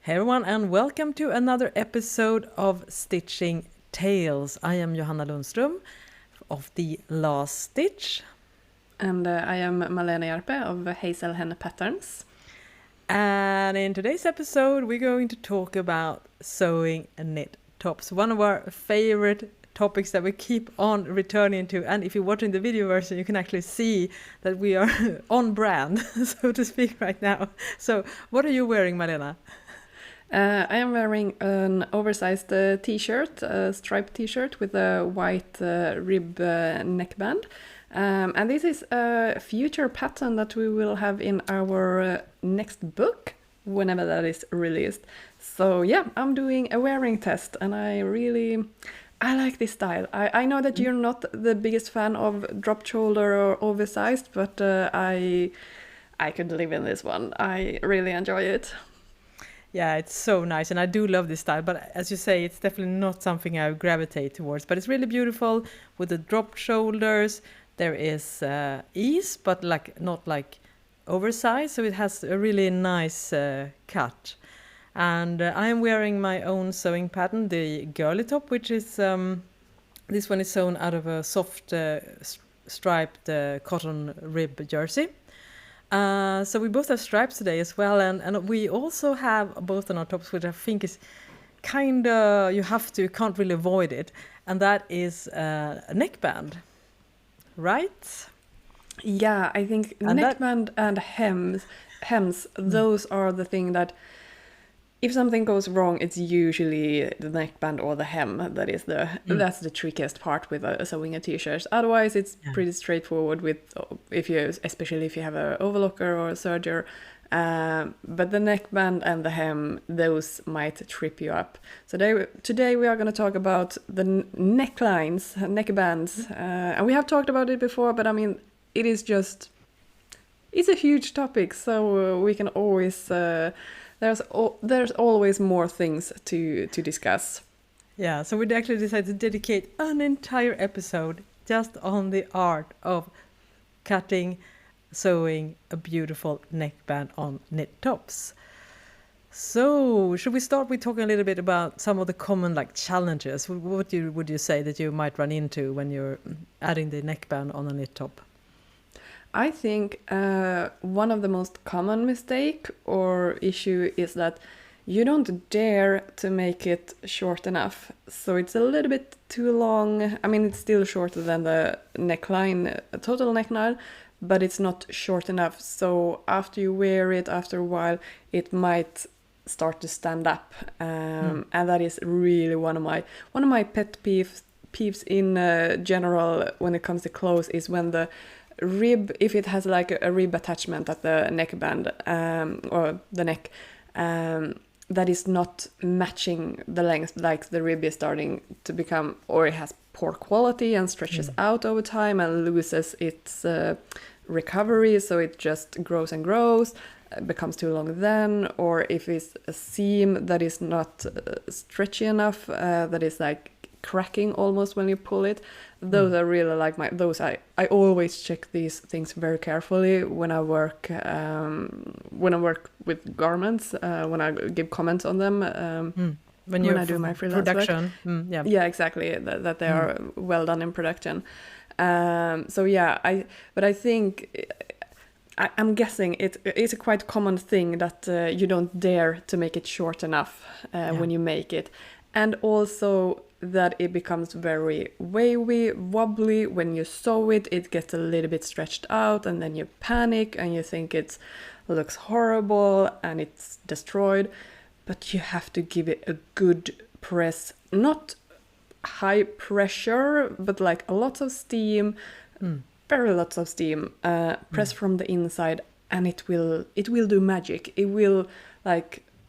Hey everyone, and welcome to another episode of Stitching Tales. I am Johanna Lundström of The Last Stitch. And I am Malena Järpe of Hazel Henne Patterns. And in today's episode, we're going to talk about sewing knit tops, one of our favorite topics that we keep on returning to. And if you're watching the video version, you can actually see that we are on brand, so to speak, right now. So what are you wearing, Malena? I am wearing an oversized t-shirt, a striped t-shirt with a white rib neckband. And this is a future pattern that we will have in our next book, whenever that is released. So yeah, I'm doing a wearing test and I like this style. I know that you're not the biggest fan of drop shoulder or oversized, but I could live in this one. I really enjoy it. Yeah, it's so nice, and I do love this style, but as you say, it's definitely not something I gravitate towards, but it's really beautiful with the drop shoulders. There is ease, but not oversized, so it has a really nice cut. And I am wearing my own sewing pattern, the girly top, which is this one is sewn out of a soft striped cotton rib jersey. So we both have stripes today as well, and we also have both on our tops, which I think is kind of, you can't really avoid it, and that is a neckband, right? Yeah, I think And neckband and hems, those are the thing that if something goes wrong, it's usually the neckband or the hem that is that's the trickiest part with sewing a t-shirt. Otherwise, it's pretty straightforward with especially if you have a overlocker or a serger. But the neckband and the hem, those might trip you up. So today we are going to talk about the necklines, neckbands, and we have talked about it before. But I mean, it's a huge topic, so we can always. There's always more things to discuss. Yeah, so we actually decided to dedicate an entire episode just on the art of sewing a beautiful neckband on knit tops. So, should we start with talking a little bit about some of the common challenges? What would you say that you might run into when you're adding the neckband on a knit top? I think one of the most common mistake or issue is that you don't dare to make it short enough. So it's a little bit too long. I mean, it's still shorter than the neckline, total neckline, but it's not short enough. So after you wear it, after a while, it might start to stand up. And that is really one of my pet peeves in general when it comes to clothes is when the rib, if it has a rib attachment at the neckband or the neck that is not matching the length, like the rib is starting to become, or it has poor quality and stretches out over time and loses its recovery, so it just grows and grows, becomes too long then, or if it's a seam that is not stretchy enough, that is cracking almost when you pull it. Those are really I always check these things very carefully when I work with garments, when I give comments on them, when I do my freelance production work. Yeah, exactly, that they are well done in production. So yeah, I think I'm guessing it's a quite common thing that you don't dare to make it short enough when you make it, and also that it becomes very wavy, wobbly. When you sew it, it gets a little bit stretched out, and then you panic and you think it looks horrible and it's destroyed. But you have to give it a good press, not high pressure, but a lot of steam, very lots of steam, press from the inside, and it will do magic. It will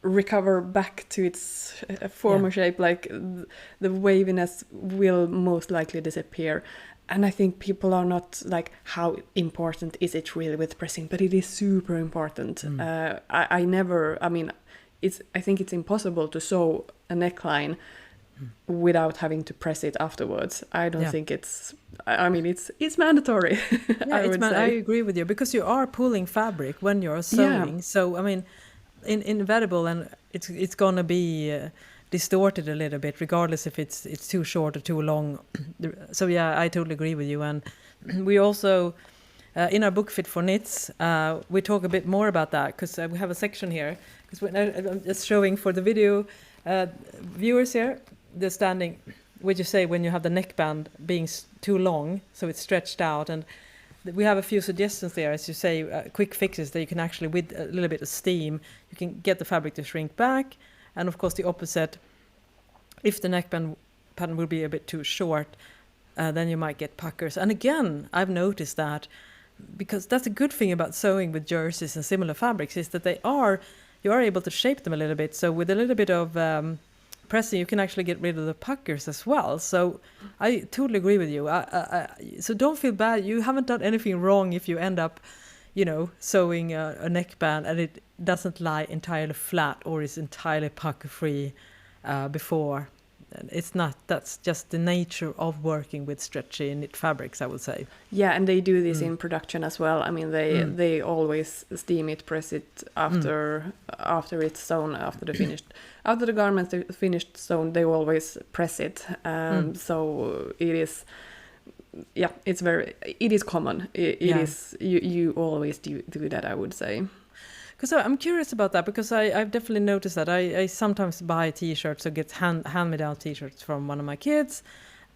recover back to its former shape, the waviness will most likely disappear. And I think people are not how important is it really with pressing, but it is super important. I think it's impossible to sew a neckline without having to press it afterwards. I don't think it's mandatory. I agree with you, because you are pulling fabric when you're sewing. So inevitable, and it's gonna be distorted a little bit, regardless if it's too short or too long. So yeah, I totally agree with you. And we also in our book Fit for Knits, we talk a bit more about that, because we have a section here. Because I'm just showing for the video viewers here, they're standing. Would you say when you have the neckband being too long, so it's stretched out, and we have a few suggestions there, as you say, quick fixes that you can actually, with a little bit of steam, you can get the fabric to shrink back. And of course the opposite, if the neckband pattern will be a bit too short, then you might get puckers. And again, I've noticed that, because that's a good thing about sewing with jerseys and similar fabrics, is that you are able to shape them a little bit. So with a little bit of pressing, you can actually get rid of the puckers as well. So I totally agree with you. So don't feel bad. You haven't done anything wrong if you end up, sewing a neckband and it doesn't lie entirely flat or is entirely pucker free before. It's not. That's just the nature of working with stretchy knit fabrics, I would say. Yeah, and they do this in production as well. I mean, they always steam it, press it after it's sewn, after the garment is finished sewn. They always press it. So it is. Yeah, it is common. It is. You always do that, I would say. Because I'm curious about that, because I've definitely noticed that I sometimes buy T-shirts or get hand-me-down T-shirts from one of my kids,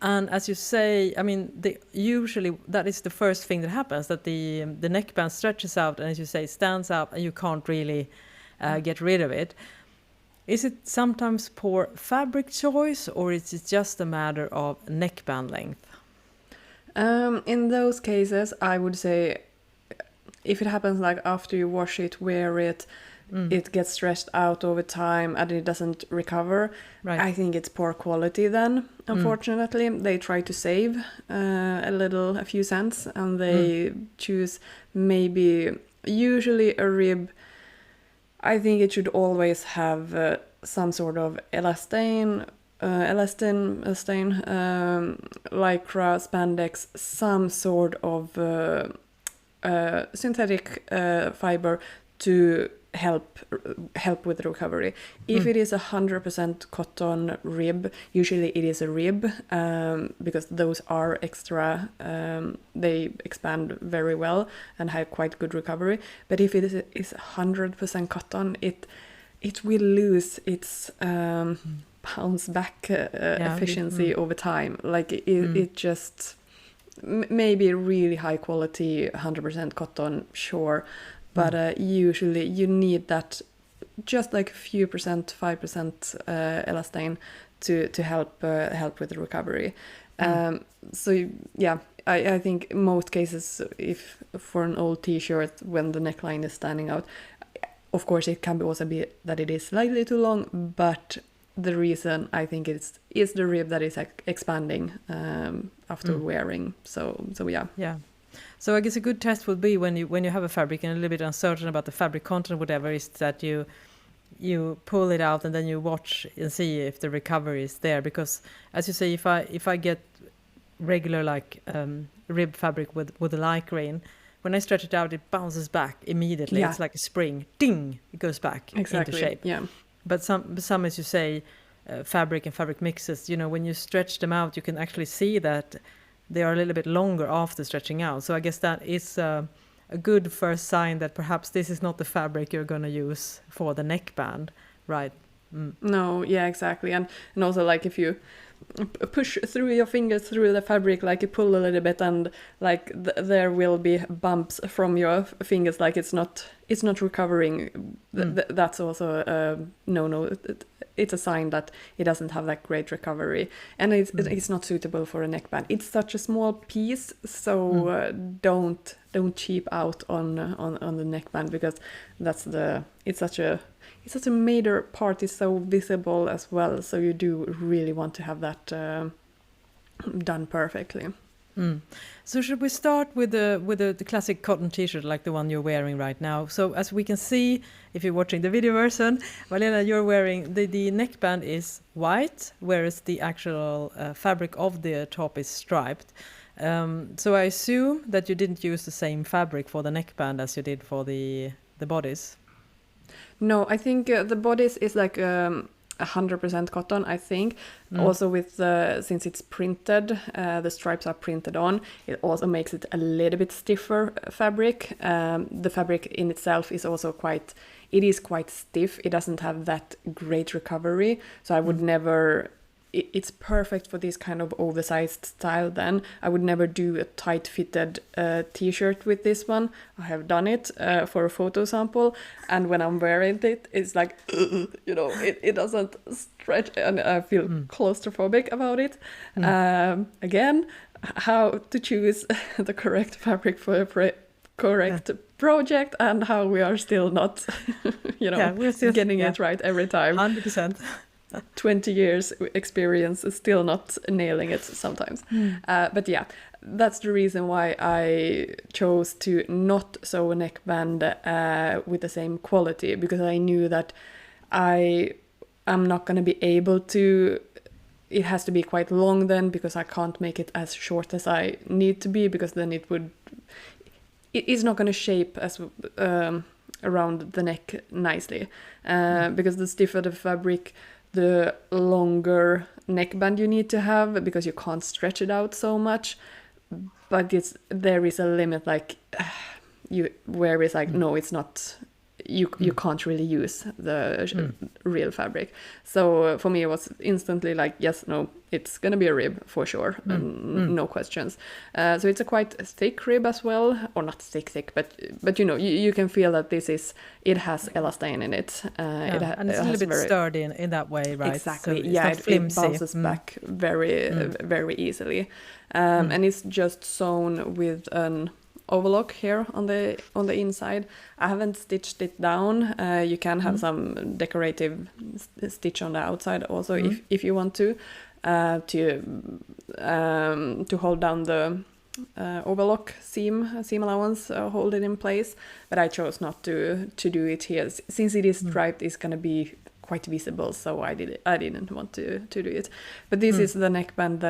and as you say, I mean, usually that is the first thing that happens, that the neckband stretches out and, as you say, stands up, and you can't really get rid of it. Is it sometimes poor fabric choice, or is it just a matter of neckband length? In those cases, I would say, if it happens like after you wash it, wear it, it gets stretched out over time and it doesn't recover, right. I think it's poor quality then, unfortunately. They try to save a few cents, and they choose usually a rib. I think it should always have some sort of elastin, lycra, spandex, some sort of synthetic fiber to help with recovery. If it is 100% cotton rib, usually it is a rib, because those are extra, they expand very well and have quite good recovery. But if it is 100% cotton, it will lose its bounce back efficiency over time. Like it just maybe really high quality 100% cotton, sure, but usually you need that just like a few percent, 5% elastane to help with the recovery. So yeah, I think most cases, if for an old t-shirt, when the neckline is standing out, of course it can also be that it is slightly too long, but the reason I think is the rib that is expanding after wearing. So yeah. Yeah. So I guess a good test would be when you have a fabric and a little bit uncertain about the fabric content or whatever, is that you pull it out and then you watch and see if the recovery is there. Because as you say, if I get regular like rib fabric with a lycra in, when I stretch it out, it bounces back immediately. Yeah. It's like a spring, ding, it goes back into shape. Yeah. But some, as you say, fabric and fabric mixes, when you stretch them out, you can actually see that they are a little bit longer after stretching out. So I guess that is a good first sign that perhaps this is not the fabric you're going to use for the neckband, right? No, yeah, exactly. And also, like, if you push through your fingers through the fabric, like you pull a little bit, and like there will be bumps from your fingers, like it's not recovering. That's also no. It's a sign that it doesn't have that great recovery, and it's not suitable for a neckband. It's such a small piece, so don't cheap out on the neckband, because it's such a major part, is so visible as well. So you do really want to have that done perfectly. So should we start with the classic cotton t-shirt, like the one you're wearing right now? So as we can see, if you're watching the video version, Malena, you're wearing the neckband is white, whereas the actual fabric of the top is striped. So I assume that you didn't use the same fabric for the neckband as you did for the bodice. No, I think the bodice is like 100% cotton, I think. Also with since it's printed, the stripes are printed on, it also makes it a little bit stiffer fabric. The fabric in itself is also quite stiff. It doesn't have that great recovery, so I would never it's perfect for this kind of oversized style. Then I would never do a tight fitted t-shirt with this one. I have done it for a photo sample, and when I'm wearing it, it's like it doesn't stretch, and I feel claustrophobic about it. Again, how to choose the correct fabric for a correct project, and how we are still not we're still getting it right every time. 100%. 20 years experience is still not nailing it sometimes. But yeah, that's the reason why I chose to not sew a neckband with the same quality, because I knew that I'm not going to be able to. It has to be quite long then, because I can't make it as short as I need to be, because then it is not going to shape as around the neck nicely, because the stiffer the fabric, the longer neckband you need to have, because you can't stretch it out so much. But there is a limit, like where it's like no, it's not. You can't really use the real fabric. So for me, it was instantly like, yes, no, it's gonna be a rib for sure, no questions. So it's a quite thick rib as well, or not thick, but you can feel that it has elastane in it. And it's a little bit sturdy in that way, right? Exactly. So yeah, it bounces Mm. back very easily, and it's just sewn with an overlock here on the inside. I haven't stitched it down. You can have some decorative stitch on the outside also, if you want to hold down the overlock seam allowance, hold it in place. But I chose not to do it here, since it is striped. It's gonna be quite visible, so I didn't want to do it. But this is the neckband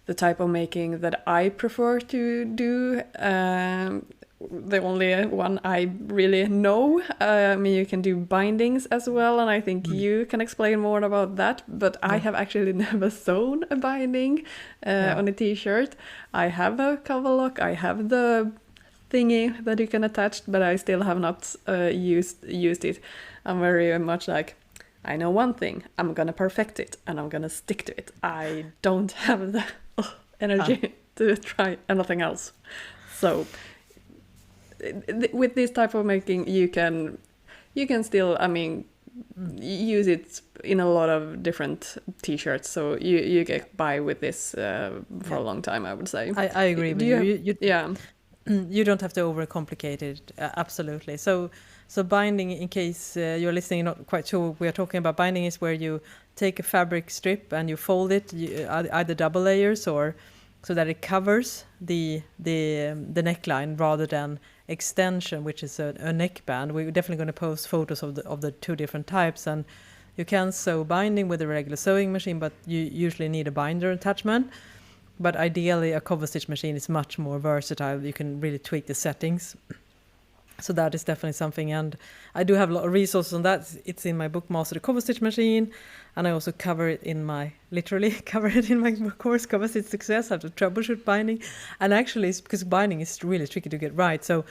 the type of making that I prefer to do. The only one I really know. I mean, you can do bindings as well, and I think you can explain more about that. But I have actually never sewn a binding on a t-shirt. I have a cover lock, I have the thingy that you can attach, but I still have not used it. I'm very much like, I know one thing, I'm gonna perfect it, and I'm gonna stick to it. I don't have the energy to try anything else. So with this type of making, you can still, I mean, use it in a lot of different t-shirts. So you get by with this for a long time, I would say. I agree with you. Yeah. You don't have to overcomplicate it. Absolutely. So binding, in case you're listening, not quite sure what we are talking about, binding is where you take a fabric strip and you fold it, either double layers or so that it covers the neckline rather than extension, which is a neckband. We're definitely going to post photos of the two different types, and you can sew binding with a regular sewing machine, but you usually need a binder attachment. But ideally, a cover stitch machine is much more versatile. You can really tweak the settings. So that is definitely something, and I do have a lot of resources on that. It's in my book, Master the Cover Stitch Machine, and I also literally cover it in my course, Cover Stitch Success, how to troubleshoot binding. And actually, it's because binding is really tricky to get right. So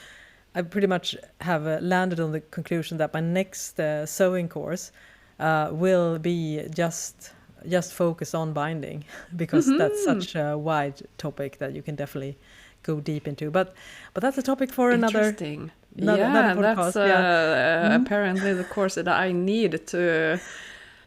I pretty much have landed on the conclusion that my next sewing course will be just focus on binding, because that's such a wide topic that you can definitely go deep into. But that's a topic for another podcast. That's apparently the course that I need to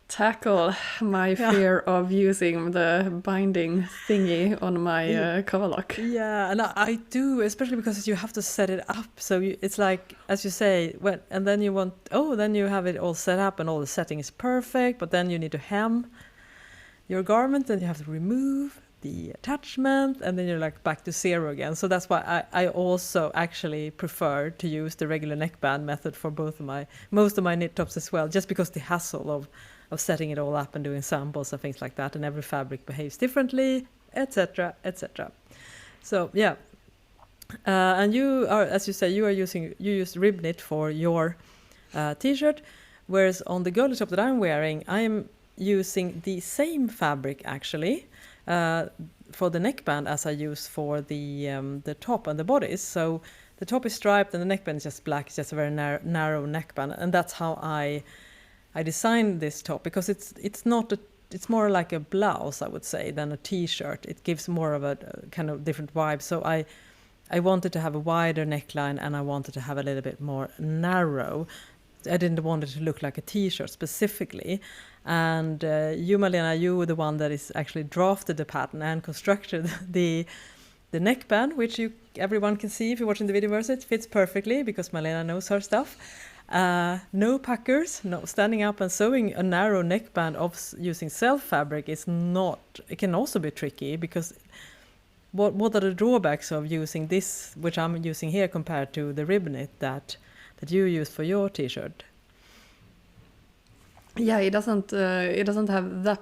tackle my fear of using the binding thingy on my cover lock. Yeah, and I do, especially because you have to set it up. So it's like, as you say, and then then you have it all set up and all the setting is perfect, but then you need to hem your garment, and you have to remove the attachment, and then you're like back to zero again. So that's why I also actually prefer to use the regular neckband method for most of my knit tops as well, just because the hassle of setting it all up and doing samples and things like that, and every fabric behaves differently, etc. So yeah, and you are, as you say, you use rib knit for your t-shirt. Whereas on the girly top that I'm wearing, I am using the same fabric actually for the neckband as I use for the top and the bodice. So the top is striped and the neckband is just black. It's just a very narrow neckband, and that's how I designed this top, because it's more like a blouse, I would say, than a t-shirt. It gives more of a kind of different vibe. So I wanted to have a wider neckline, and I wanted to have a little bit more narrow. I didn't want it to look like a t-shirt specifically. And you, Malena, you were the one that is actually drafted the pattern and constructed the neckband, which everyone can see if you're watching the video version. It fits perfectly because Malena knows her stuff. No puckers, no standing up and sewing a narrow neckband using self fabric is not. It can also be tricky, because what are the drawbacks of using this, which I'm using here, compared to the rib knit that you use for your t-shirt? Yeah, it doesn't have that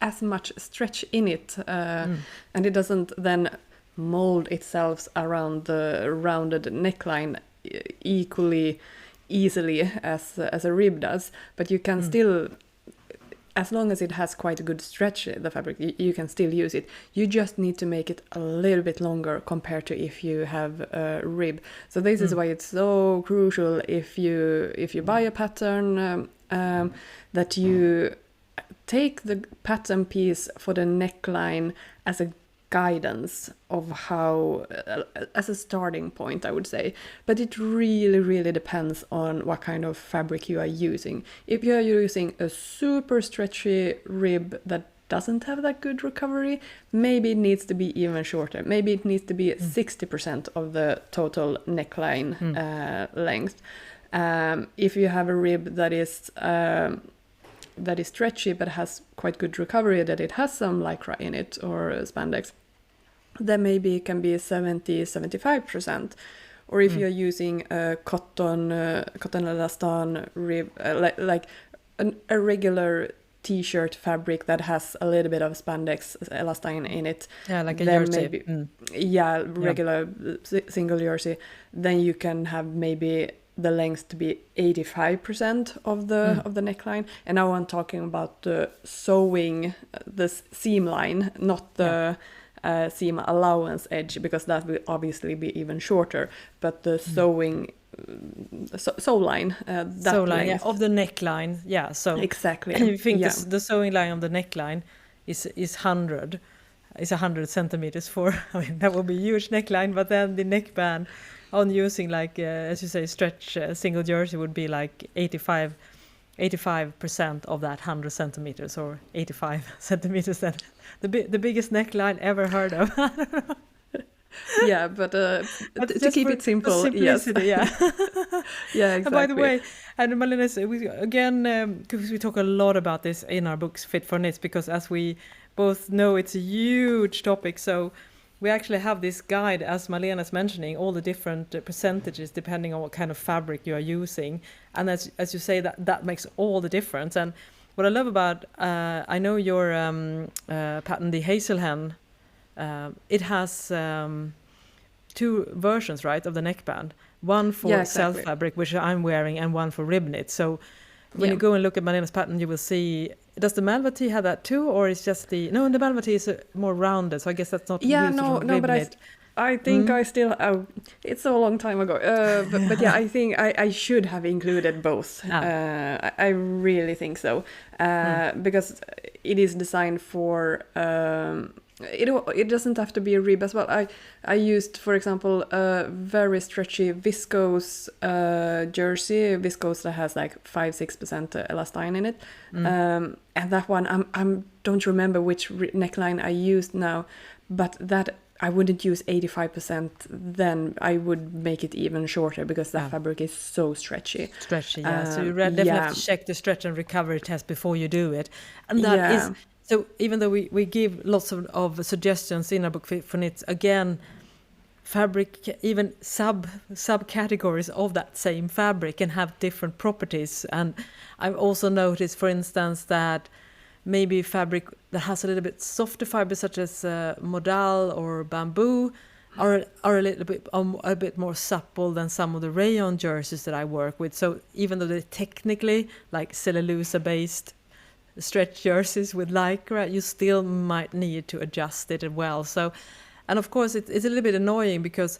as much stretch in it, and it doesn't then mold itself around the rounded neckline equally easily as a rib does. But you can still, as long as it has quite a good stretch, the fabric, you can still use it. You just need to make it a little bit longer compared to if you have a rib. So this is why it's so crucial if you buy a pattern, that you take the pattern piece for the neckline as a guidance of how, as a starting point, I would say. But it really, really depends on what kind of fabric you are using. If you are using a super stretchy rib that doesn't have that good recovery, maybe it needs to be even shorter. Maybe it needs to be 60% of the total neckline length. If you have a rib that is stretchy but has quite good recovery, that it has some lycra in it or spandex, then maybe it can be 70-75%. Or if you're using a cotton elastan rib, like a regular t-shirt fabric that has a little bit of spandex elastan in it, like a then jersey. Regular single jersey, then you can have maybe the length to be 85% of the neckline. And now I'm talking about the sewing, the seam line, not the seam allowance edge, because that will obviously be even shorter. But the sewing sew line, sew line of the neckline. Yeah, so exactly. You think the sewing line on the neckline is 100 centimeters for. I mean, that would be a huge neckline. But then the neckband on using, like as you say, stretch single jersey would be like 85% of that 100 centimeters, or 85 centimeters. Then the biggest neckline ever heard of. Yeah, but to keep it simple, yes. Yeah. Yeah, exactly. And by the way, and Malena, because we talk a lot about this in our books Fit for Knits, because as we both know, it's a huge topic. So we actually have this guide, as Malena's mentioning, all the different percentages depending on what kind of fabric you are using. And as you say, that makes all the difference. And what I love about, I know your pattern, the Hazel Hen, it has 2 versions, right, of the neckband. One for self fabric, which I'm wearing, and one for rib knit. So when you go and look at Malena's pattern, you will see, does the Malva tee have that too, or is just the Malva tee is more rounded, so I guess that's not used for rib knit. I think I still, it's so long time ago, but yeah, I think I should have included both. I really think so, because it is designed for, it doesn't have to be a rib as well. I used, for example, a very stretchy viscose jersey, viscose that has like 5-6% elastin in it, and that one I don't remember which neckline I used now, but that I wouldn't use 85%. Then I would make it even shorter, because that fabric is so stretchy. Yeah. So you definitely have to check the stretch and recovery test before you do it, and that is. So even though we give lots of suggestions in our book for knits, again, fabric, even subcategories of that same fabric can have different properties. And I've also noticed, for instance, that maybe fabric that has a little bit softer fibers, such as modal or bamboo, are a bit more supple than some of the rayon jerseys that I work with. So even though they're technically like cellulose-based stretch jerseys with lycra, you still might need to adjust it as well. So, and of course it's a little bit annoying because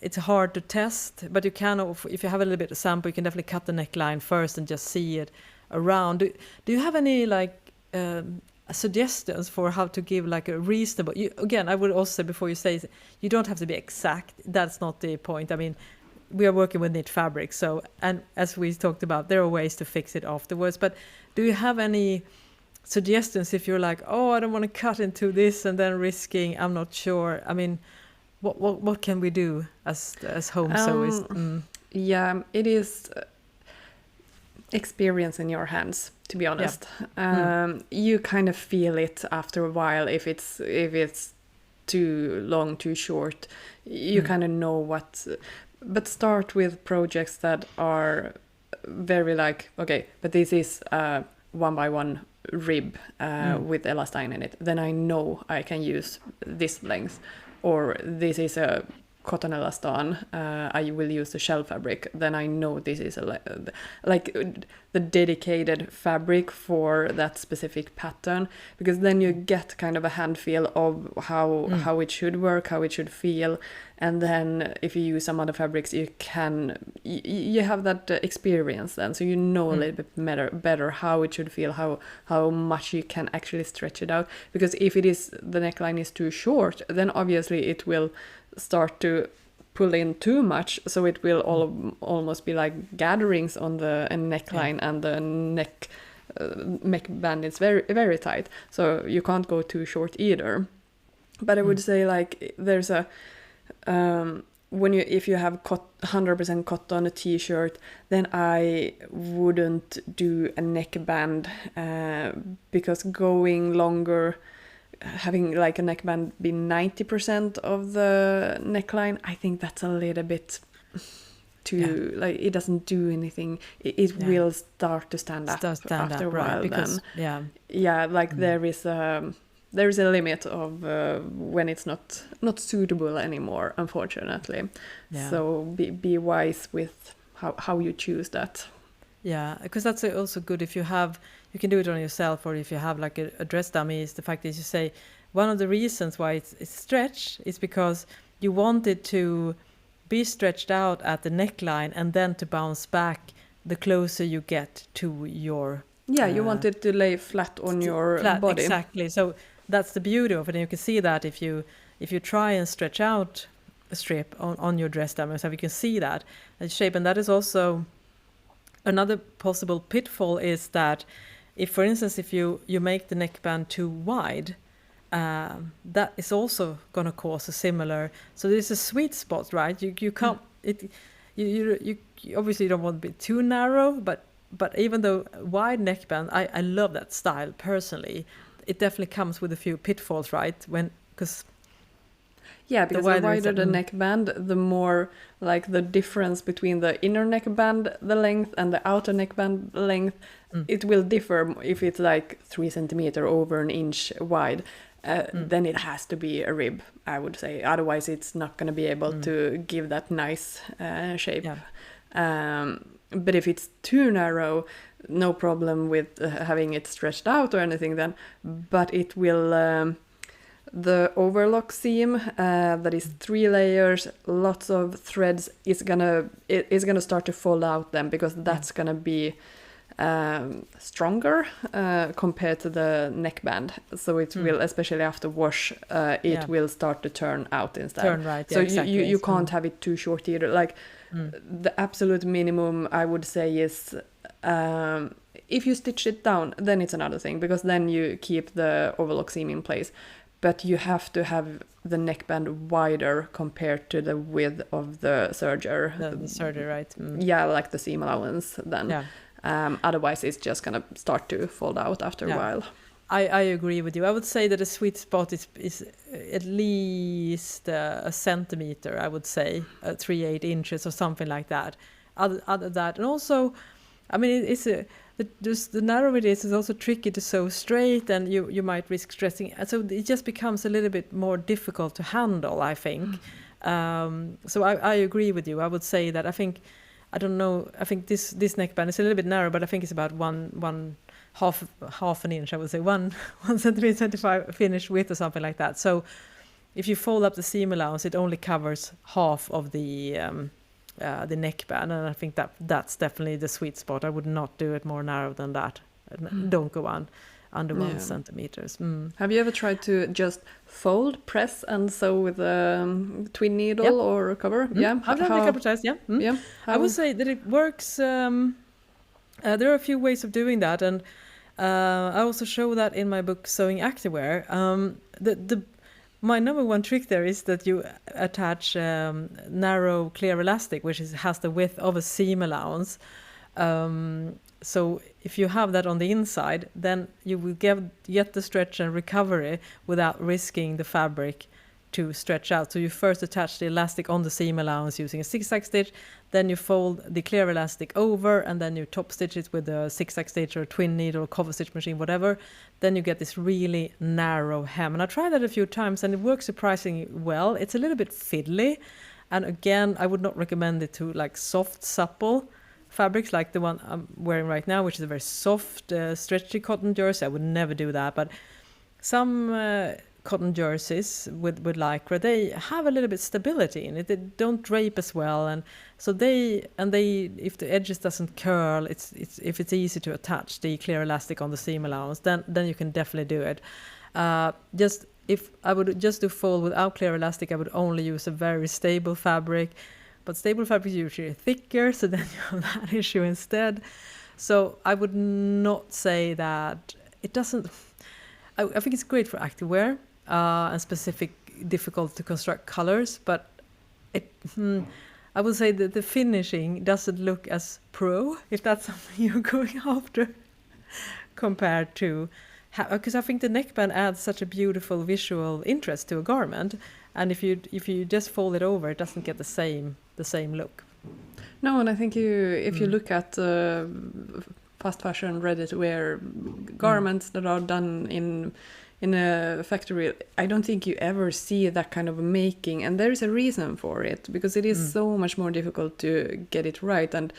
it's hard to test, but you can, if you have a little bit of sample, you can definitely cut the neckline first and just see it around. Do you have any like suggestions for how to give like a reasonable, again, I would also say before you say, you don't have to be exact. That's not the point. I mean, we are working with knit fabric, so, and as we talked about, there are ways to fix it afterwards. But do you have any suggestions if you're like, oh, I don't want to cut into this and then risking, I'm not sure. I mean, what can we do as home sewists? Yeah, it is experience in your hands, to be honest. You kind of feel it after a while if it's too long, too short. You kind of know what. But start with projects that are very like, okay, but this is 1x1 rib with elastine in it. Then I know I can use this length. Or this is a cotton elastan, I will use the shell fabric, then I know this is like the dedicated fabric for that specific pattern, because then you get kind of a hand feel of how it should work, how it should feel. And then if you use some other fabrics, you have that experience then, so you know a little bit better how it should feel, how much you can actually stretch it out. Because if the neckline is too short, then obviously it will start to pull in too much, so it will almost be like gatherings on the neckline, and the neck band is very, very tight, so you can't go too short either. But I would say like there's a if you have 100% cotton a t-shirt, then I wouldn't do a neckband, because going longer, having like a neckband be 90% of the neckline, I think that's a little bit too like, it doesn't do anything. It will start to stand up after a while, because, then like there is a limit of when it's not suitable anymore, unfortunately. So be wise with how you choose that. Yeah, because that's also good if you can do it on yourself, or if you have like a dress dummy. Is the fact that you say one of the reasons why it's stretched is because you want it to be stretched out at the neckline and then to bounce back the closer you get to your you want it to lay flat on your body. Exactly. So that's the beauty of it, and you can see that if you try and stretch out a strip on your dress dummy, so you can see that shape. And that is also another possible pitfall, is that if, for instance, if you make the neckband too wide, that is also going to cause a similar. So there's a sweet spot, right? You can't you obviously don't want to be too narrow, but even though wide neckband, I love that style personally. It definitely comes with a few pitfalls, right? Because the wider the neckband, the more like the difference between the inner neckband, the length, and the outer neckband length, it will differ. If it's like 3 centimeter over an inch wide, then it has to be a rib, I would say. Otherwise, it's not going to be able to give that nice shape. But if it's too narrow, no problem with having it stretched out or anything then, but it will... the overlock seam, that is 3 layers, lots of threads, is gonna start to fall out then, because that's gonna be stronger compared to the neckband. So it will, especially after wash, it will start to turn out instead. Turn right. So you can't have it too short either. Like the absolute minimum, I would say, is if you stitch it down, then it's another thing, because then you keep the overlock seam in place. But you have to have the neckband wider compared to the width of the serger. The serger, right? Yeah, like the seam allowance then. Yeah. Otherwise, it's just going to start to fold out after a while. I agree with you. I would say that a sweet spot is at least a centimeter, I would say, 3/8 inches or something like that. Other that, and also I mean, it's just the narrow it is also tricky to sew straight, and you might risk stressing. So it just becomes a little bit more difficult to handle, I think. So I agree with you. I would say that I don't know. I think this neckband is a little bit narrow, but I think it's about one half an inch. I would say 1.75 finish width or something like that. So if you fold up the seam allowance, it only covers half of the neckband, and I think that's definitely the sweet spot. I would not do it more narrow than that. Don't go on under 1 centimeters. Have you ever tried to just fold, press, and sew with a twin needle or a cover? Yeah, I've done it a couple of times. Yeah, I would say that it works. There are a few ways of doing that, and I also show that in my book Sewing Activewear. My number one trick there is that you attach narrow clear elastic, which has the width of a seam allowance. So if you have that on the inside, then you will get the stretch and recovery without risking the fabric to stretch out. So you first attach the elastic on the seam allowance using a zigzag stitch, then you fold the clear elastic over, and then you top stitch it with a zigzag stitch or a twin needle or cover stitch machine, whatever. Then you get this really narrow hem. And I tried that a few times and it works surprisingly well. It's a little bit fiddly. And again, I would not recommend it to like soft, supple fabrics like the one I'm wearing right now, which is a very soft, stretchy cotton jersey. I would never do that. But some cotton jerseys with lycra, they have a little bit stability in it. They don't drape as well, and so they if the edges doesn't curl, if it's easy to attach the clear elastic on the seam allowance, then you can definitely do it. Just if I would just do fold without clear elastic, I would only use a very stable fabric, but stable fabric is usually thicker, so then you have that issue instead. So I would not say that it doesn't. I think it's great for activewear. And specific, difficult to construct colors, but I would say that the finishing doesn't look as pro, if that's something you're going after, compared to, because I think the neckband adds such a beautiful visual interest to a garment, and if you just fold it over, it doesn't get the same look. No, and I think if you look at fast fashion, ready-to-wear garments that are done in a factory, I don't think you ever see that kind of making, and there is a reason for it, because it is so much more difficult to get it right. And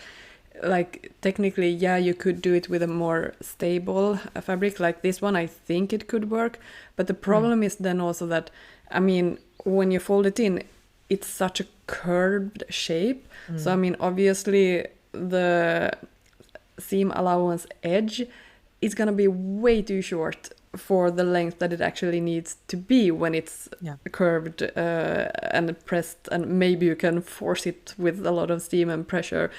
like technically, yeah, you could do it with a more stable fabric like this one. I think it could work, but the problem is then also that, I mean, when you fold it in, it's such a curved shape. So I mean, obviously the seam allowance edge is gonna be way too short for the length that it actually needs to be when it's curved and pressed, and maybe you can force it with a lot of steam and pressure,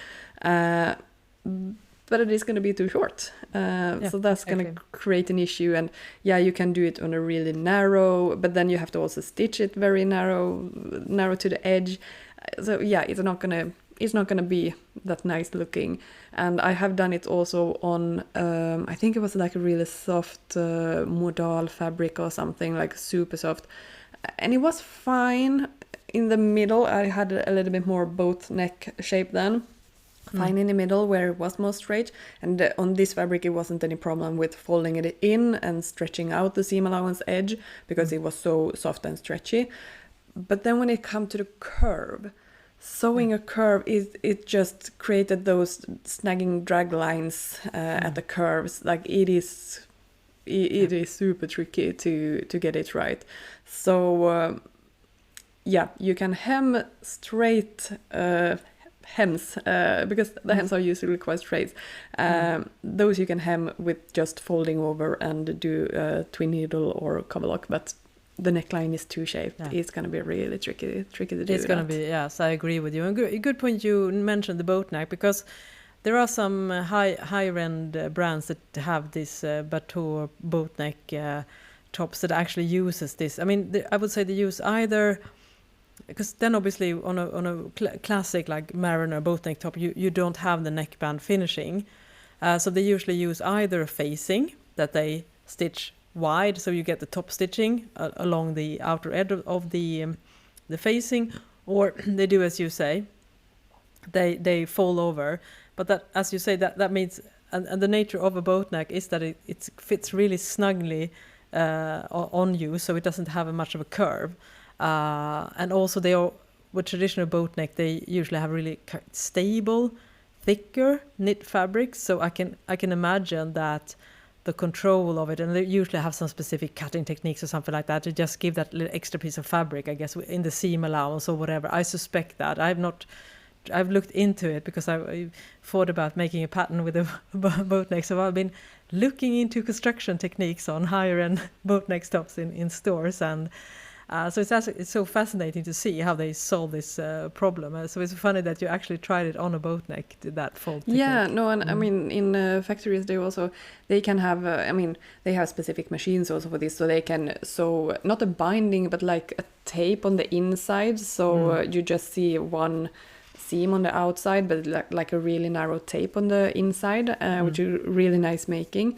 but it is going to be too short, so that's going to create an issue. And yeah, you can do it on a really narrow, but then you have to also stitch it very narrow to the edge. So yeah, it's not gonna be that nice looking. And I have done it also on I think it was like a really soft modal fabric or something, like super soft, and it was fine. In the middle I had a little bit more boat neck shape then, fine in the middle where it was more straight, and on this fabric it wasn't any problem with folding it in and stretching out the seam allowance edge because it was so soft and stretchy. But then when it comes to the curve, sewing a curve, it just created those snagging drag lines at the curves. Like it is super tricky to get it right. So yeah, you can hem straight hems because the hems are usually quite straight. Those you can hem with just folding over and do a twin needle or cover lock, but the neckline is too shaped. It's going to be really tricky to do. It's going to be, yes, I agree with you. And good point you mentioned the boat neck, because there are some higher end brands that have this bateau boat neck tops that actually uses this. I mean, I would say they use either, because then obviously on a classic like mariner boat neck top, you don't have the neckband finishing. So they usually use either a facing that they stitch wide, so you get the top stitching along the outer edge of the facing, or they do as you say, they fold over. But that, as you say, that means, and the nature of a boat neck is that it fits really snugly on you, so it doesn't have much of a curve. And also with traditional boat neck, they usually have really stable, thicker knit fabrics. So I can imagine that the control of it, and they usually have some specific cutting techniques or something like that to just give that little extra piece of fabric, I guess, in the seam allowance or whatever. I suspect that. I've looked into it because I thought about making a pattern with a boat neck. So I've been looking into construction techniques on higher end boat neck tops in stores, and so it's so fascinating to see how they solve this problem. So it's funny that you actually tried it on a boat neck, that fold technique. Yeah, no, and I mean, in factories they can have, they have specific machines also for this, so they can sew not a binding but like a tape on the inside, so you just see one seam on the outside, but like a really narrow tape on the inside, which is really nice making.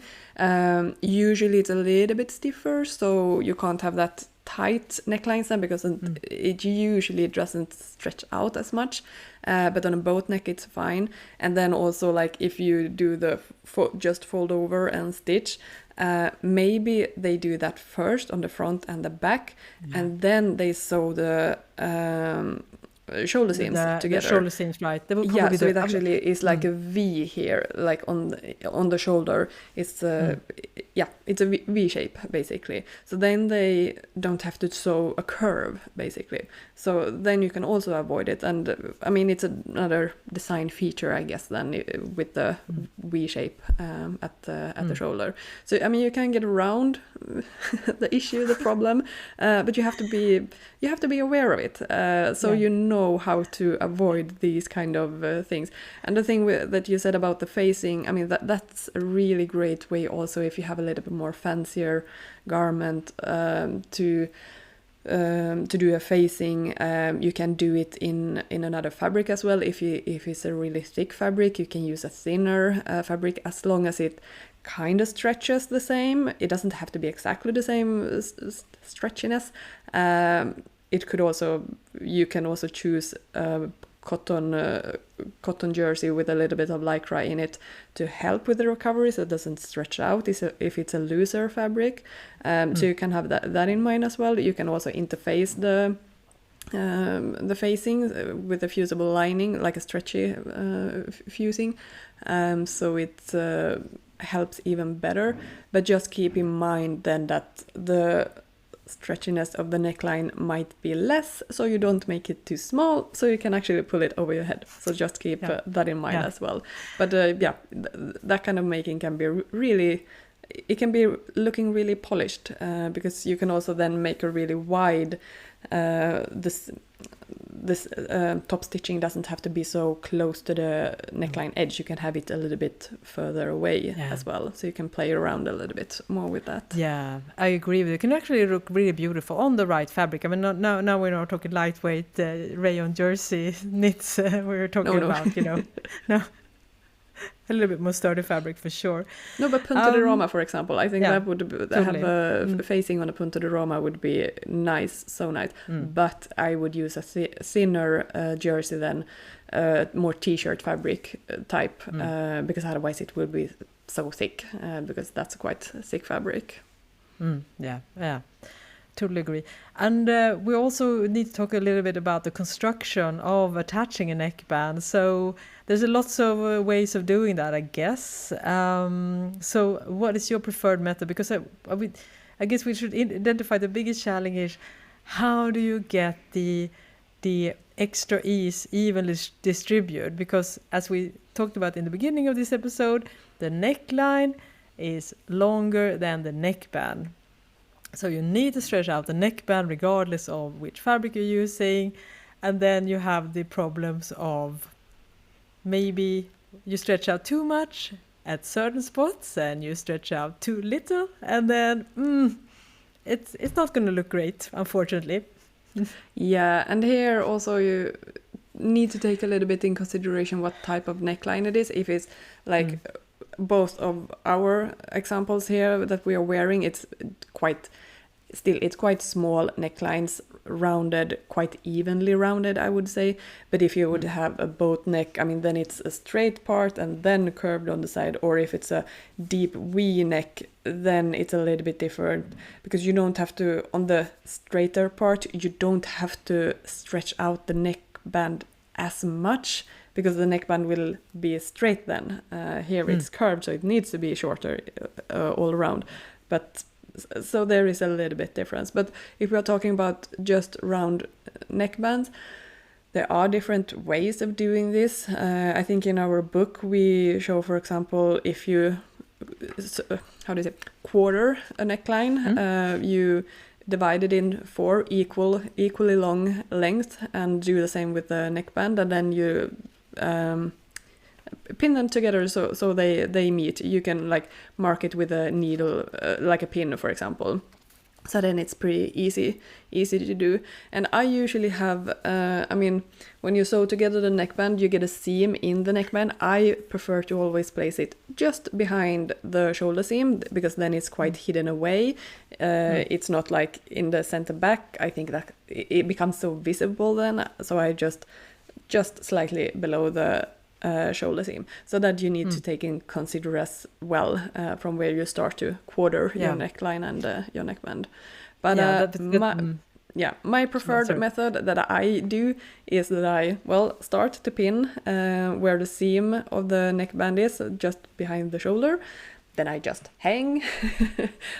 Usually it's a little bit stiffer, so you can't have that tight necklines then, because it usually doesn't stretch out as much, but on a boat neck it's fine. And then also, like, if you do the just fold over and stitch, maybe they do that first on the front and the back, and then they sew the shoulder seams together. The shoulder seams, right? They will so it actually is like a V here, like on the shoulder. It's it's a V shape basically. So then they don't have to sew a curve basically. So then you can also avoid it. And I mean, it's another design feature, I guess, then with the V shape at the shoulder. So I mean, you can get around the issue, the problem, but you have to be aware of it. You know how to avoid these kind of things. And the thing that you said about the facing, I mean, that's a really great way also if you have a little bit more fancier garment to do a facing. You can do it in another fabric as well. If it's a really thick fabric, you can use a thinner fabric, as long as it kind of stretches the same. It doesn't have to be exactly the same stretchiness. It could also, you can also choose cotton jersey with a little bit of lycra in it to help with the recovery, so it doesn't stretch out if it's a looser fabric. So you can have that in mind as well. You can also interface the facing with a fusible lining, like a stretchy fusing, so it helps even better. But just keep in mind then that the stretchiness of the neckline might be less, so you don't make it too small, so you can actually pull it over your head. So just keep that in mind as well. But that kind of making can be really, it can be looking really polished, because you can also then make a really wide, this top stitching doesn't have to be so close to the neckline edge. You can have it a little bit further away as well, so you can play around a little bit more with that. Yeah, I agree with you. It can actually look really beautiful on the right fabric. I mean, now we're not talking lightweight rayon jersey knits. We're talking about, no. A little bit more sturdy fabric for sure. No, but Punta de Roma, for example, I think that would totally. Have a facing on a Punta de Roma would be nice, so nice. But I would use a thinner jersey than more t-shirt fabric type, because otherwise it will be so thick, because that's quite thick fabric. Yeah. Totally agree. And we also need to talk a little bit about the construction of attaching a neckband. So there's lots of ways of doing that, I guess. So what is your preferred method? Because I guess we should identify the biggest challenge is, how do you get the extra ease evenly distributed? Because as we talked about in the beginning of this episode, the neckline is longer than the neckband. So you need to stretch out the neckband regardless of which fabric you're using. And then you have the problems of maybe you stretch out too much at certain spots and you stretch out too little. And then it's not going to look great, unfortunately. Yeah, and here also you need to take a little bit in consideration what type of neckline it is. If it's like both of our examples here that we are wearing, it's quite small necklines rounded, quite evenly rounded, I would say. But if you would have a boat neck, I mean, then it's a straight part and then curved on the side. Or if it's a deep V neck, then it's a little bit different, because you don't have to, on the straighter part, you don't have to stretch out the neckband as much, because the neckband will be straight then. Here it's curved, so it needs to be shorter all around. But so there is a little bit difference. But if we are talking about just round neckbands, there are different ways of doing this. I think in our book we show, for example, if you quarter a neckline, you divide it in 4 equally long lengths and do the same with the neckband, and then you pin them together so they meet. You can like mark it with a needle, like a pin, for example. So then it's pretty easy to do. And I usually have, I mean, when you sew together the neckband, you get a seam in the neckband. I prefer to always place it just behind the shoulder seam, because then it's quite hidden away. It's not like in the center back. I think that it becomes so visible then. So I just slightly below the shoulder seam, so that you need to take in consider as well from where you start to quarter your neckline and your neckband. But my preferred method that I do is that I start to pin where the seam of the neckband is, just behind the shoulder. Then I just hang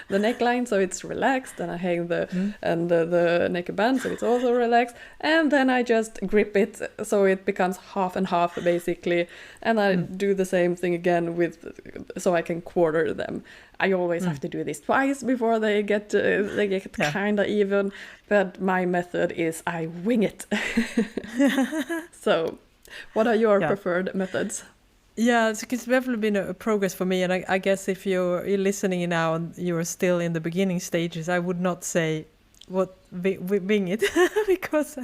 the neckline so it's relaxed, and I hang the neckband so it's also relaxed, and then I just grip it so it becomes half and half basically, and I do the same thing again so I can quarter them. I always have to do this twice before they get kind of even, but my method is I wing it. So, what are your preferred methods? Yeah, it's definitely been a progress for me, and I guess if you're listening now and you're still in the beginning stages, I would not say wing it because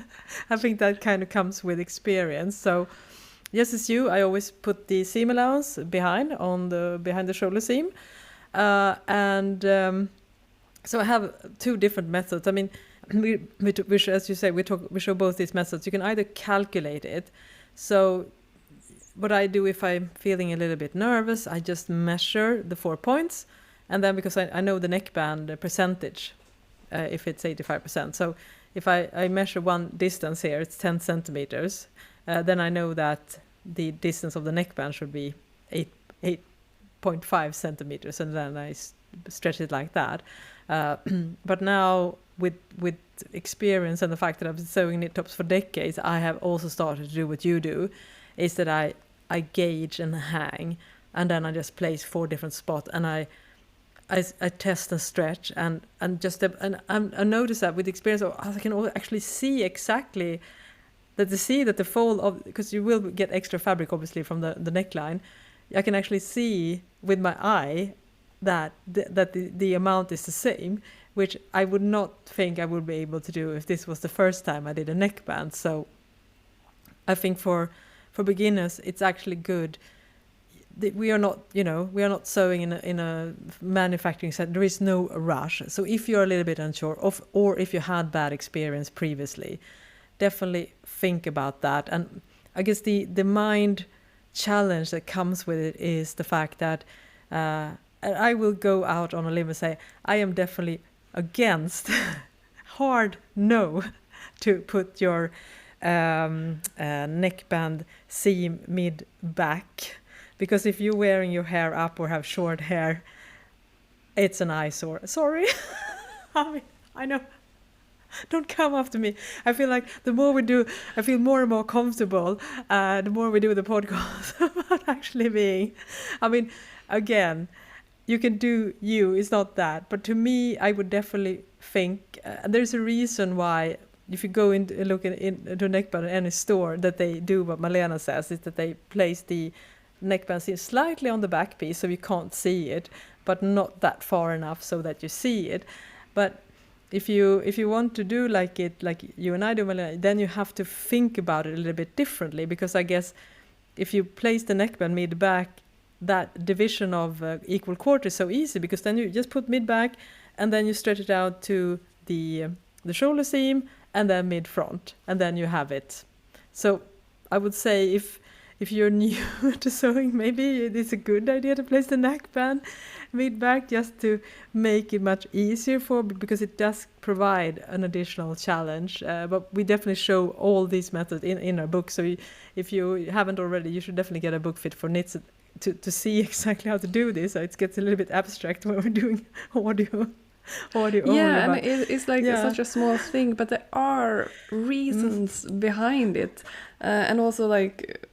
I think that kind of comes with experience. So just as you, I always put the seam allowance behind the shoulder seam, and so I have 2 different methods. I mean, we as you say, we show both these methods. You can either calculate it, so what I do if I'm feeling a little bit nervous, I just measure the 4 points, and then because I know the neckband percentage, if it's 85%. So if I measure one distance here, it's 10 centimeters, then I know that the distance of the neckband should be 8.5 centimeters, and then I stretch it like that. But now with experience and the fact that I've been sewing knit tops for decades, I have also started to do what you do, is that I gauge and hang, and then I just place 4 different spots, and I test and stretch and I notice that with experience, I can actually see exactly that the fold of, because you will get extra fabric obviously from the neckline. I can actually see with my eye that the amount is the same, which I would not think I would be able to do if this was the first time I did a neckband. So I think for beginners, it's actually good. We are not sewing in a manufacturing set. There is no rush. So if you're a little bit unsure of, or if you had bad experience previously, definitely think about that. And I guess the mind challenge that comes with it is the fact that I will go out on a limb and say I am definitely against hard no to put your neckband seam mid back, because if you're wearing your hair up or have short hair, it's an eyesore. Sorry. I know, don't come after me. I feel like the more we do, I feel more and more comfortable the more we do the podcast about actually being, again, you can do it's not that, but to me I would definitely think there's a reason why. If you go into look into a neckband in any store, that they do what Malena says, is that they place the neckband seam slightly on the back piece so you can't see it, but not that far enough so that you see it. But if you want to do like you and I do, Malena, then you have to think about it a little bit differently, because I guess if you place the neckband mid back, that division of equal quarter is so easy, because then you just put mid back and then you stretch it out to the shoulder seam, and then mid front, and then you have it. So I would say if you're new to sewing, maybe it's a good idea to place the neckband mid back, just to make it much easier because it does provide an additional challenge. But we definitely show all these methods in our book. So if you haven't already, you should definitely get a book fit for knits to see exactly how to do this. So it gets a little bit abstract when we're doing audio. Yeah, only, and it's like such a small thing, but there are reasons behind it, and also like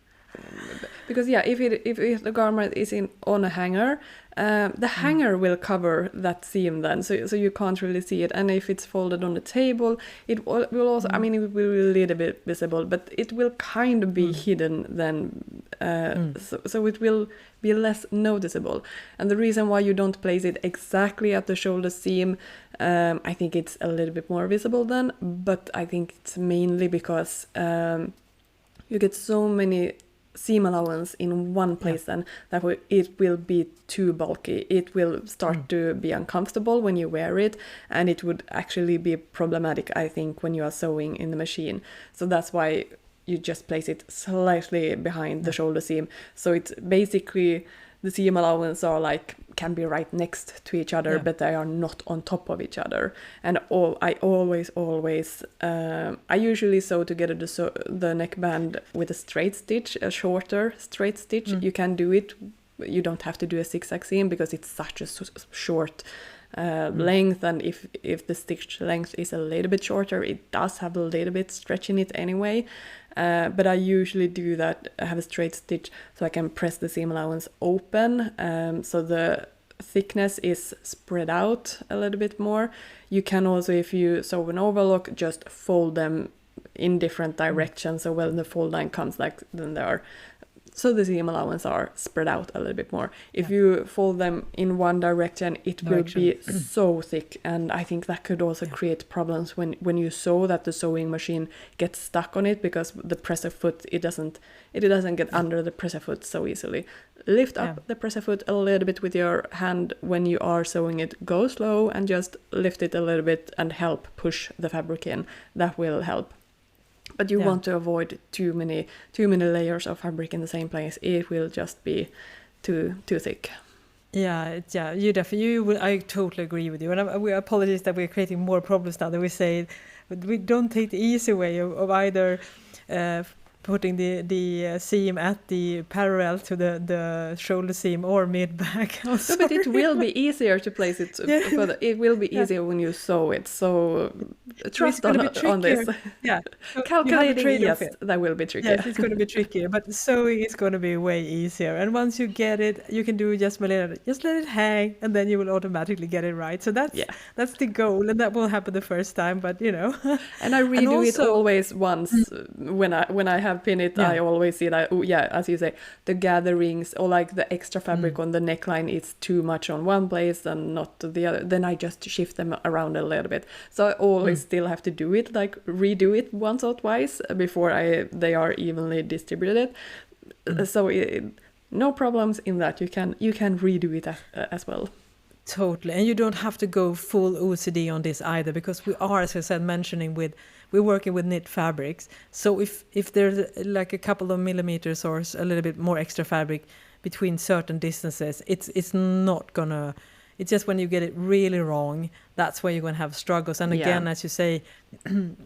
because if the garment is on a hanger, the hanger will cover that seam then, so you can't really see it. And if it's folded on the table, it will also, I mean, it will be a little bit visible, but it will kind of be hidden then, so it will be less noticeable. And the reason why you don't place it exactly at the shoulder seam, I think it's a little bit more visible then, but I think it's mainly because you get so many seam allowance in one place then that it will be too bulky. It will start to be uncomfortable when you wear it, and it would actually be problematic, I think, when you are sewing in the machine. So that's why you just place it slightly behind the shoulder seam. So it's basically the seam allowance are like can be right next to each other, but they are not on top of each other. And I always I usually sew together the neckband with a straight stitch, a shorter straight stitch. You can do it. You don't have to do a zigzag seam because it's such a short length, and if the stitch length is a little bit shorter, it does have a little bit stretch in it anyway. But I usually do that. I have a straight stitch so I can press the seam allowance open, so the thickness is spread out a little bit more. You can also, if you sew an overlock, just fold them in different directions. So when the fold line comes, like then they are, so the seam allowance are spread out a little bit more. If you fold them in one direction, it will be so thick, and I think that could also create problems when you sew, that the sewing machine gets stuck on it because the presser foot, it doesn't get under the presser foot so easily. Lift up the presser foot a little bit with your hand when you are sewing it. Go slow and just lift it a little bit and help push the fabric in. That will help. But you want to avoid too many layers of fabric in the same place. It will just be too thick. You definitely. I totally agree with you. And we apologize that we're creating more problems now that we say, but we don't take the easy way of either putting the seam at the parallel to the shoulder seam or mid back. No, but it will be easier to place it further. It will be easier when you sew it. So trust on this. Yeah, calculating, yes, that will be tricky. Yes, it's going to be trickier, but sewing is going to be way easier. And once you get it, you can do just Malena, just let it hang, and then you will automatically get it right. So that's the goal, and that will happen the first time. But and I redo it always once when I have pin it. I always see that as you say, the gatherings or like the extra fabric on the neckline is too much on one place and not the other. Then I just shift them around a little bit. So I always still have to do it, like redo it once or twice before they are evenly distributed. So no problems in that. You can redo it as well. Totally. And you don't have to go full OCD on this either, because we are, as I said, we're working with knit fabrics. So if there's like a couple of millimeters or a little bit more extra fabric between certain distances, it's not gonna, it's just when you get it really wrong, that's where you're gonna have struggles. And again, as you say,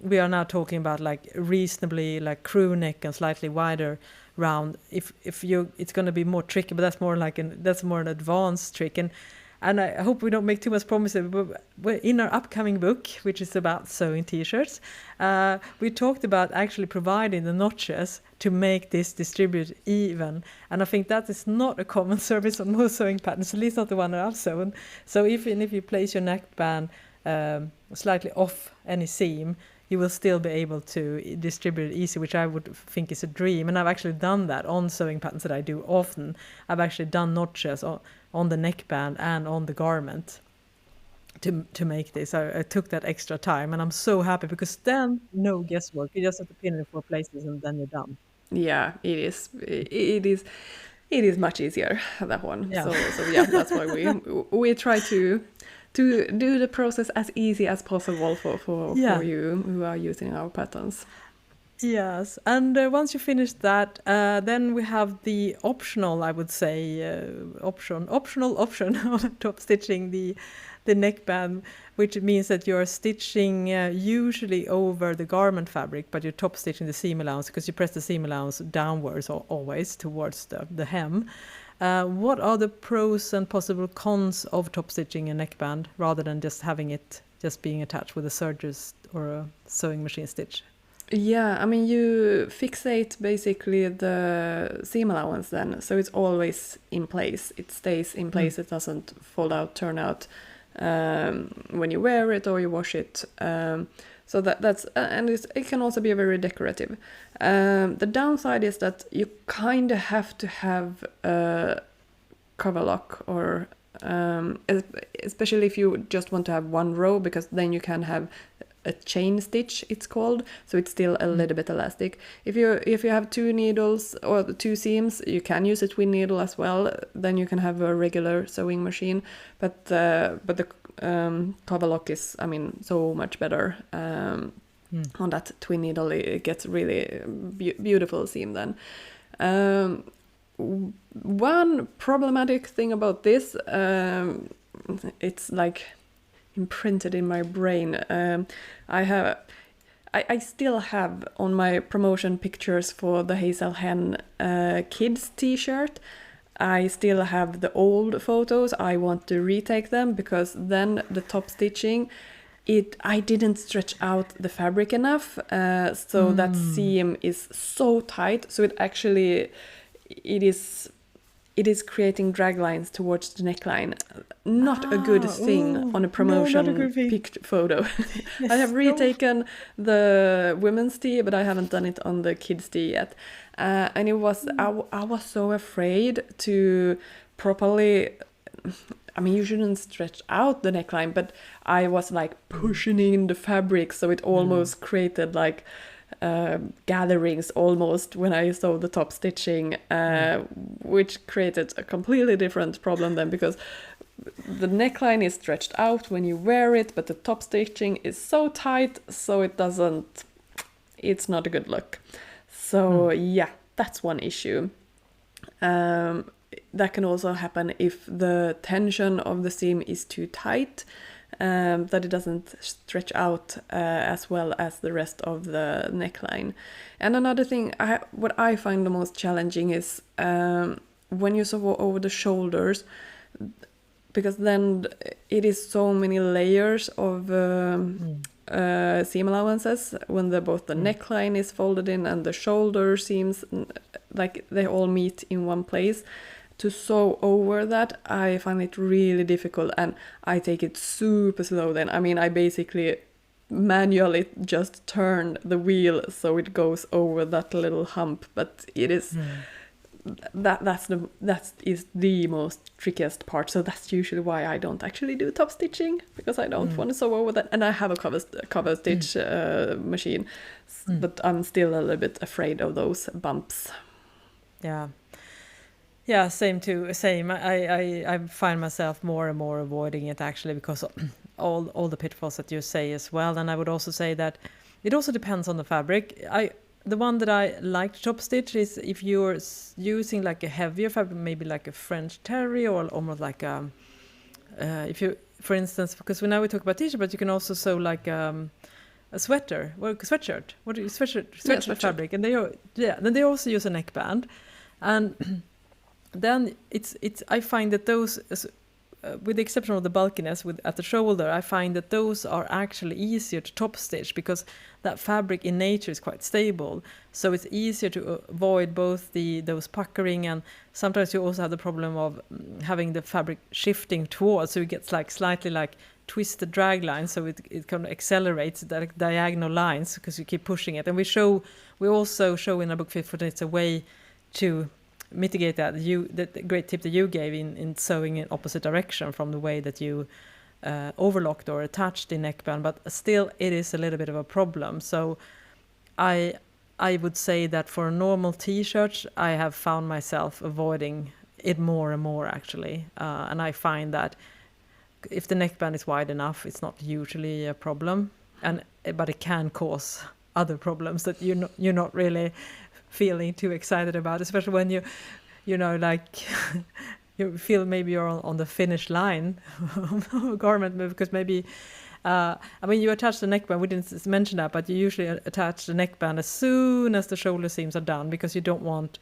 we are now talking about like reasonably like crew neck and slightly wider round. If you, it's gonna be more tricky, but that's more like that's more an advanced trick. And I hope we don't make too much promises, but in our upcoming book, which is about sewing t-shirts, we talked about actually providing the notches to make this distribute even. And I think that is not a common service on most sewing patterns, at least not the one that I've sewn. So even if you place your neckband slightly off any seam, you will still be able to distribute it easy, which I would think is a dream. And I've actually done that on sewing patterns that I do often. I've actually done notches on the neckband and on the garment to make this. I took that extra time, and I'm so happy because then no guesswork. You just have to pin it in 4 places and then you're done. Yeah, it is. It is much easier, that one. Yeah. So that's why we try to to do the process as easy as possible Yeah. for you who are using our patterns. Yes, and once you finish that, then we have the optional, I would say, optional option of top stitching the neckband, which means that you're stitching usually over the garment fabric, but you're top stitching the seam allowance because you press the seam allowance downwards always towards the hem. What are the pros and possible cons of top stitching a neckband rather than just having it just being attached with a serger's or a sewing machine stitch? Yeah, I mean, you fixate basically the seam allowance then, so it's always in place. It stays in place. It doesn't fold out, turn out when you wear it or you wash it. So that's and it can also be very decorative. The downside is that you kind of have to have a cover lock, or especially if you just want to have one row, because then you can have a chain stitch, it's called, so it's still a little bit elastic. If you have two needles or two seams, you can use a twin needle as well. Then you can have a regular sewing machine, but the cover lock is, I mean, so much better. On that twin needle, it gets really beautiful seam then. One problematic thing about this, it's like imprinted in my brain. I still have on my promotion pictures for the Hazel Hen kids t-shirt. I still have the old photos. I want to retake them because then the top stitching, I didn't stretch out the fabric enough, so that seam is so tight. So it is creating drag lines towards the neckline. Not a good thing on a promotion photo. Yes, I have retaken the women's tee, but I haven't done it on the kids' tee yet. And it was I was so afraid to properly. I mean, you shouldn't stretch out the neckline, but I was like pushing in the fabric, so it almost created like gatherings almost when I saw the top stitching, which created a completely different problem then, because the neckline is stretched out when you wear it, but the top stitching is so tight, so it's not a good look. So yeah, that's one issue. That can also happen if the tension of the seam is too tight, that it doesn't stretch out as well as the rest of the neckline. And another thing, what I find the most challenging is when you sew over the shoulders, because then it is so many layers of seam allowances when both the neckline is folded in and the shoulder seams, like they all meet in one place. To sew over that, I find it really difficult, and I take it super slow then. I mean, I basically manually just turn the wheel so it goes over that little hump, but it is that is the most trickiest part. So that's usually why I don't actually do top stitching, because I don't want to sew over that. And I have a cover stitch machine, but I'm still a little bit afraid of those bumps. Yeah, same. I find myself more and more avoiding it, actually, because of all the pitfalls that you say as well. And I would also say that it also depends on the fabric. The one that I like to top stitch is if you're using like a heavier fabric, maybe like a French terry, or almost like if you, for instance, because now we talk about t-shirt, but you can also sew like a sweater, or a sweatshirt. What do you sweatshirt fabric? And then they also use a neckband, and then it's I find that those, with the exception of the bulkiness at the shoulder, I find that those are actually easier to top stitch, because that fabric in nature is quite stable, so it's easier to avoid both those puckering, and sometimes you also have the problem of having the fabric shifting towards, so it gets like slightly like twisted drag lines, so it kind of accelerates the diagonal lines because you keep pushing it. And we also show in our book Fit for Knits a way to mitigate that. The great tip that you gave in sewing in opposite direction from the way that you overlocked or attached the neckband, but still it is a little bit of a problem. So I would say that for a normal t-shirt, I have found myself avoiding it more and more, actually, and I find that if the neckband is wide enough, it's not usually a problem, but it can cause other problems that you're not really feeling too excited about, especially when you know, like you feel maybe you're on the finish line of a garment, because maybe I mean, you attach the neckband, we didn't mention that, but you usually attach the neckband as soon as the shoulder seams are done, because you don't want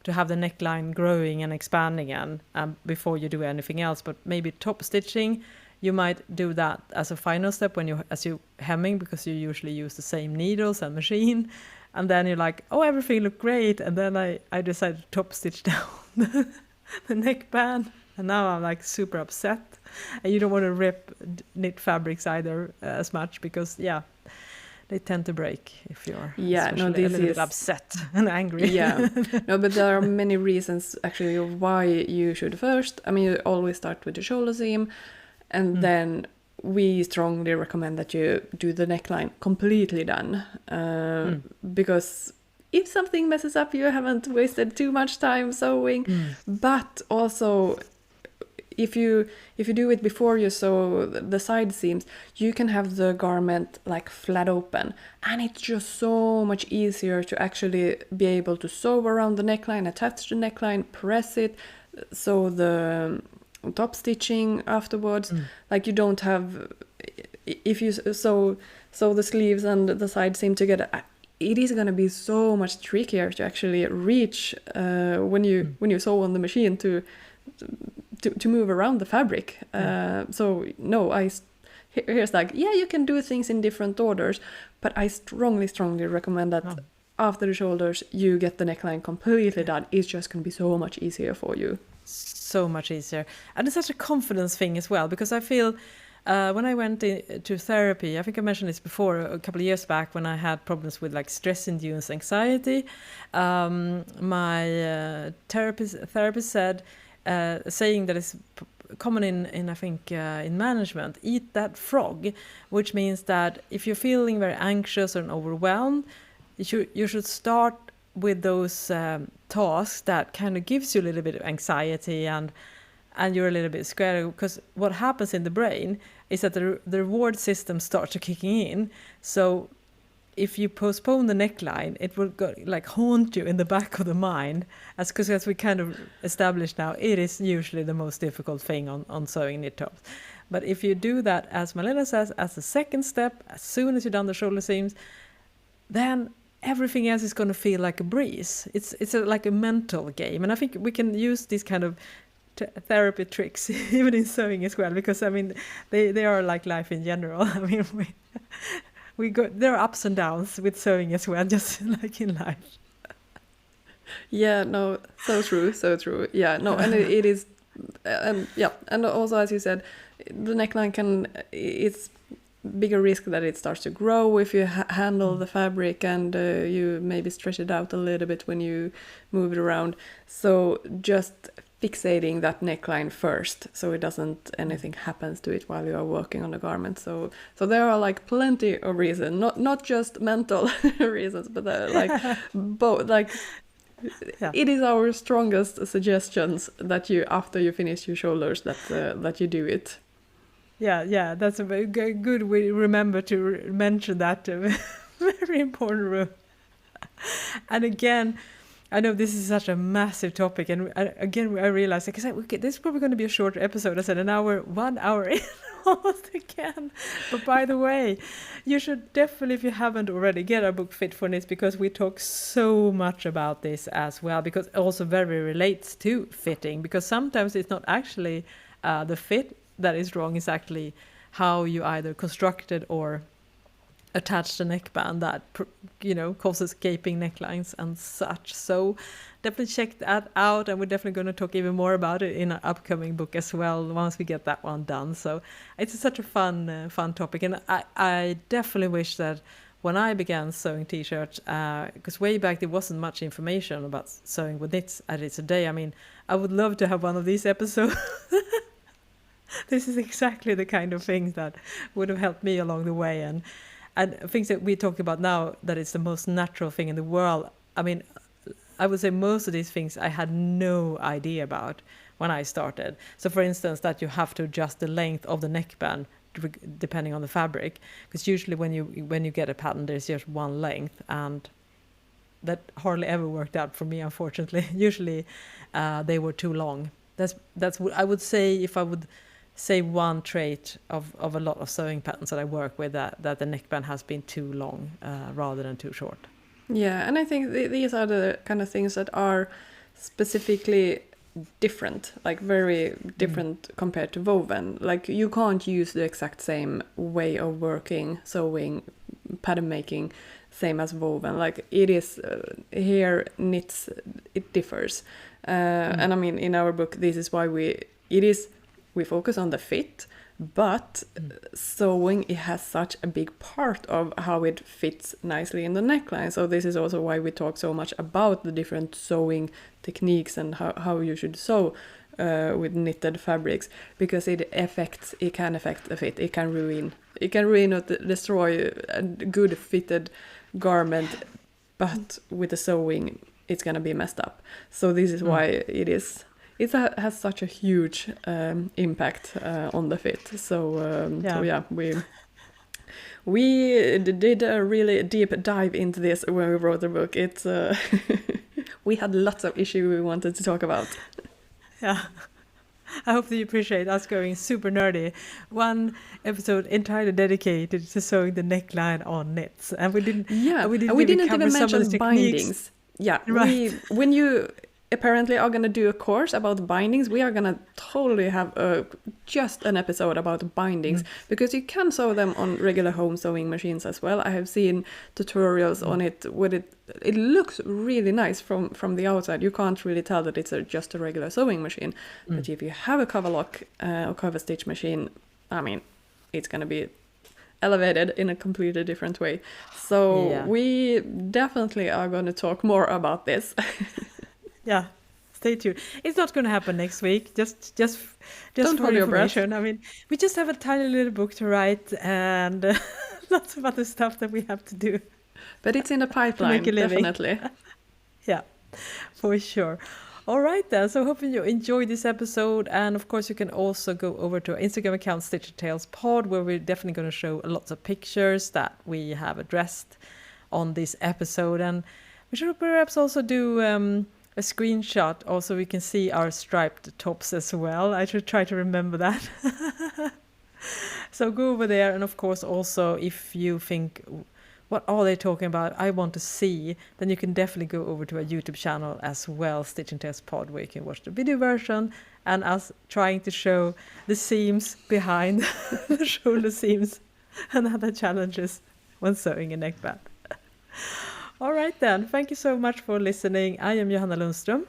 to have the neckline growing and expanding again before you do anything else. But maybe top stitching, you might do that as a final step as you hemming, because you usually use the same needles and machine. And then you're like, oh, everything looked great. And then I decided to top stitch down the neckband. And now I'm like super upset. And you don't want to rip knit fabrics either as much, because, they tend to break if you're a little bit upset and angry. Yeah, no, but there are many reasons actually why you should first. I mean, you always start with the shoulder seam, and then we strongly recommend that you do the neckline completely done, because if something messes up, you haven't wasted too much time sewing. But also, if you do it before you sew the side seams, you can have the garment like flat open, and it's just so much easier to actually be able to sew around the neckline, attach the neckline, press it, sew the top stitching afterwards. Like, you don't have, if you sew the sleeves and the side seam together, it is going to be so much trickier to actually reach when you sew on the machine to move around the fabric. So no, here's like, you can do things in different orders, but I strongly recommend that after the shoulders you get the neckline completely done. It's just going to be so much easier for you. So much easier. And it's such a confidence thing as well, because I feel when I went to therapy, I think I mentioned this before, a couple of years back, when I had problems with like stress-induced anxiety, my therapist said, saying that is common in I think in management, eat that frog, which means that if you're feeling very anxious and overwhelmed, you should start with those tasks that kind of gives you a little bit of anxiety and you're a little bit scared, because what happens in the brain is that the reward system starts to kicking in. So if you postpone the neckline, it will haunt you in the back of the mind, because as we kind of established now, it is usually the most difficult thing on sewing knit tops. But if you do that, as Malena says, as a second step, as soon as you've done the shoulder seams, then everything else is going to feel like a breeze. It's like a mental game, and I think we can use these kind of therapy tricks even in sewing as well, because I mean they are like life in general. I mean there are ups and downs with sewing as well, just like in life. Yeah, no, so true. Yeah, no, and it is, and also, as you said, the neckline it's bigger risk that it starts to grow if you handle the fabric, and you maybe stretch it out a little bit when you move it around. So just fixating that neckline first, so it doesn't anything happens to it while you are working on the garment. So there are like plenty of reasons, not just mental reasons, but like both. Like it is our strongest suggestions that you, after you finish your shoulders, that you do it. Yeah, that's a very good. We remember to mention that. Very important rule. And again, I know this is such a massive topic, and again, I realized, because this is probably going to be a shorter episode. I said 1 hour in almost again. But by the way, you should definitely, if you haven't already, get our book Fit for Knits, because we talk so much about this as well, because it also very relates to fitting, because sometimes it's not actually the fit that is wrong, is actually how you either constructed or attach the neckband that causes gaping necklines and such. So definitely check that out, and we're definitely going to talk even more about it in our upcoming book as well once we get that one done. So it's such a fun topic, and I definitely wish that when I began sewing t-shirts, because way back there wasn't much information about sewing with knits as it is today. I mean, I would love to have one of these episodes. This is exactly the kind of things that would have helped me along the way, and things that we talk about now, that it's the most natural thing in the world. I mean, I would say most of these things I had no idea about when I started. So for instance, that you have to adjust the length of the neckband depending on the fabric, because usually when you get a pattern, there's just one length, and that hardly ever worked out for me, unfortunately. Usually they were too long. That's what I would say. If I would say one trait of a lot of sewing patterns that I work with, that the neckband has been too long rather than too short. Yeah, and I think these are the kind of things that are specifically different, like very different compared to woven. Like you can't use the exact same way of working, sewing, pattern making, same as woven. Like it is here knits, it differs. And I mean, in our book, this is why we focus on the fit, but sewing, it has such a big part of how it fits nicely in the neckline. So this is also why we talk so much about the different sewing techniques and how you should sew with knitted fabrics, because it can affect the fit. It can ruin or destroy a good fitted garment, but with the sewing it's gonna be messed up. So this is why it has such a huge impact on the fit. So we did a really deep dive into this when we wrote the book. It's we had lots of issues we wanted to talk about. Yeah. I hope that you appreciate us going super nerdy. One episode entirely dedicated to sewing the neckline on knits, and we didn't even mention bindings. Yeah, right. When you apparently are going to do a course about bindings, we are going to totally have just an episode about bindings, because you can sew them on regular home sewing machines as well. I have seen tutorials on it with it looks really nice from the outside. You can't really tell that it's just a regular sewing machine. But if you have a cover lock or cover stitch machine, I mean, it's going to be elevated in a completely different way. So we definitely are going to talk more about this. Yeah, stay tuned. It's not going to happen next week. Just Don't for hold your breath. information. I mean, we just have a tiny little book to write and lots of other stuff that we have to do. But it's in the pipeline, definitely. Yeah, for sure. All right then, so hoping you enjoyed this episode, and of course you can also go over to our Instagram account Stitch Tales Pod, where we're definitely going to show lots of pictures that we have addressed on this episode, and we should perhaps also do a screenshot also we can see our striped tops as well. I should try to remember that. So go over there, and of course also if you think, what are they talking about? I want to see. Then you can definitely go over to our YouTube channel as well, Stitch and Test Pod, where you can watch the video version and us trying to show the seams behind the shoulder seams and other challenges when sewing a neckband. All right then. Thank you so much for listening. I am Johanna Lundström.